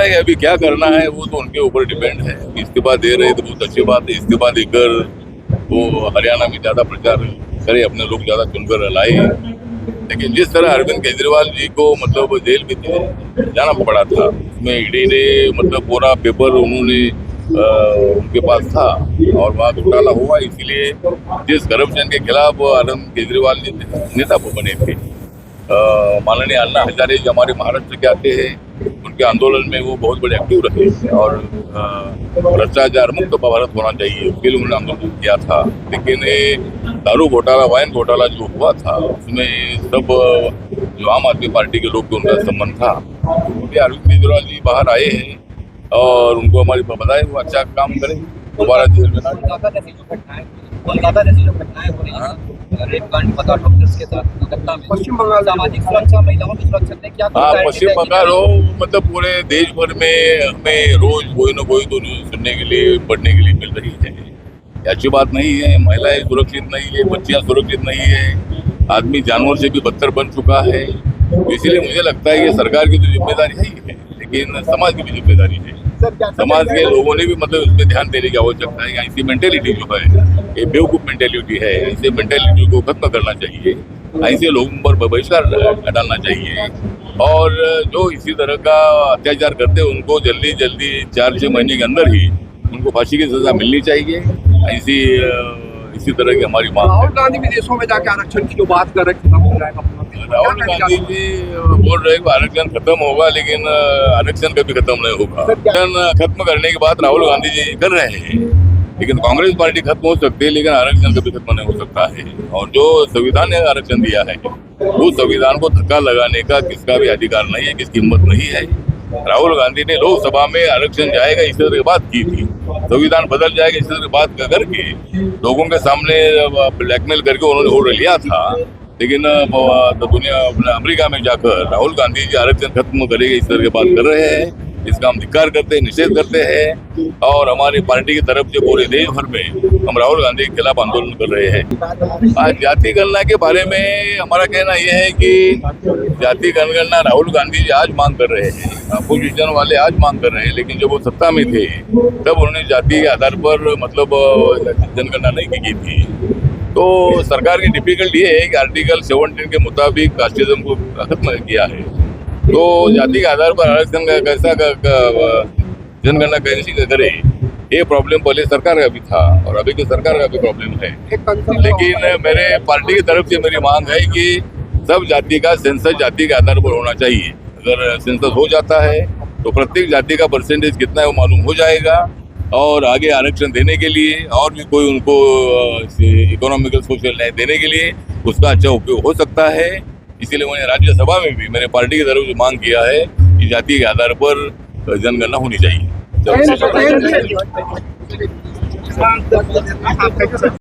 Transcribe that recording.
अभी क्या करना है वो तो उनके ऊपर डिपेंड है। इस्तीफा दे रहे तो बहुत अच्छी बात है। इस्तीफा देकर वो हरियाणा में ज्यादा प्रचार करे, अपने लोग ज्यादा चुनकर लाए। लेकिन जिस तरह अरविंद केजरीवाल जी को मतलब जेल में जाना पड़ा था, उसमें ईडी ने मतलब पूरा पेपर उन्होंने उनके पास था और वहाँ घोटाला हुआ। इसीलिए जिस करप्शन के खिलाफ अरविंद केजरीवाल जी नेता को बने थे, माननीय अन्ना हजारे जो हमारे महाराष्ट्र के आते हैं, उनके आंदोलन में वो बहुत बड़े एक्टिव रहे और भ्रष्टाचार मुक्त भारत होना चाहिए, उसके लिए उन्होंने आंदोलन किया था। लेकिन ये दारू घोटाला, वाइन घोटाला जो हुआ था, उसमें सब जो आम आदमी पार्टी के लोग, उनका संबंध था। अरविंद केजरीवाल जी बाहर आए हैं और उनको हमारी बधाई, वो अच्छा काम करें, दोबारा जेल में कोलकाता जैसी जो घटनाएं हो रही हैं, रेप कांड पता डॉक्टर्स के साथ कोलकाता में, पश्चिम बंगाल सामाजिक सुरक्षा, महिलाओं की सुरक्षा में क्या पश्चिम बंगाल हो मतलब पूरे देश भर में हमें रोज कोई न कोई तो न्यूज सुनने के लिए, पढ़ने के लिए मिल रही है। ये अच्छी बात नहीं है। महिलाएं सुरक्षित नहीं है, बच्चियां सुरक्षित नहीं है, आदमी जानवर से भी बदतर बन चुका है। इसीलिए मुझे लगता है कि सरकार की तो जिम्मेदारी है ही है, लेकिन समाज की भी जिम्मेदारी है। समाज के लोगों ने भी मतलब इसमें ध्यान देने की आवश्यकता है। ऐसी मेंटेलिटी जो है, ये बेवकूफ मेंटेलिटी है, ऐसे मेंटेलिटी को खत्म करना चाहिए। ऐसे लोगों पर बहिष्कार डालना चाहिए और जो इसी तरह का अत्याचार करते हैं उनको जल्दी जल्दी 4-6 महीने के अंदर ही उनको फांसी की सजा मिलनी चाहिए। ऐसी इसी तरह की हमारी मांग है। राहुल गांधी विदेशों में जाके आरक्षण की जो बात कर रहे हैं, खत्म हो जाएगा। राहुल गांधी जी बोल रहे हैं आरक्षण खत्म होगा, लेकिन आरक्षण कभी खत्म नहीं होगा। आरक्षण खत्म करने की बात राहुल गांधी जी कर रहे हैं, लेकिन कांग्रेस पार्टी खत्म हो सकती है, लेकिन आरक्षण कभी खत्म नहीं हो सकता है। और जो संविधान ने आरक्षण दिया है, उस संविधान को धक्का लगाने का किसका भी अधिकार नहीं है, किसकी हिम्मत नहीं है। राहुल गांधी ने लोकसभा में आरक्षण जाएगा इस तरह की बात की थी, संविधान बदल जाएगा इस तरह की बात करके लोगों के सामने ब्लैकमेल करके उन्होंने वोट लिया था। लेकिन दुनिया अमेरिका में जाकर राहुल गांधी जी आरक्षण खत्म करेंगे इस तरह की बात कर रहे हैं। इसका हम धिक्कार करते हैं, निषेध करते हैं और हमारी पार्टी की तरफ से पूरे देश भर में हम राहुल गांधी के खिलाफ आंदोलन कर रहे हैं। आज जाति गणना के बारे में हमारा कहना यह है कि जाति जनगणना राहुल गांधी जी आज मांग कर रहे हैं, अपोजिशन वाले आज मांग कर रहे हैं, लेकिन जब वो सत्ता में थे तब उन्होंने जाति के आधार पर मतलब जनगणना नहीं की थी। तो सरकार की डिफिकल्टी ये है कि आर्टिकल 17 के मुताबिक कास्टिज्म को खत्म किया है। तो जाति के आधार पर आरक्षण कैसा जनगणना कैसे करे, ये प्रॉब्लम पहले सरकार का भी था और अभी की सरकार का भी प्रॉब्लम है। लेकिन मेरे पार्टी की तरफ से मेरी मांग है कि सब जाति का सेंसस जाति के आधार पर होना चाहिए। अगर सेंसस हो जाता है तो प्रत्येक जाति का परसेंटेज कितना है वो मालूम हो जाएगा और आगे आरक्षण देने के लिए और भी कोई उनको इकोनॉमिकल सोशल न्याय देने के लिए उसका अच्छा उपयोग हो सकता है। इसीलिए मैंने राज्यसभा में भी मेरे पार्टी की तरफ से मांग किया है कि जाति के आधार पर जनगणना होनी चाहिए।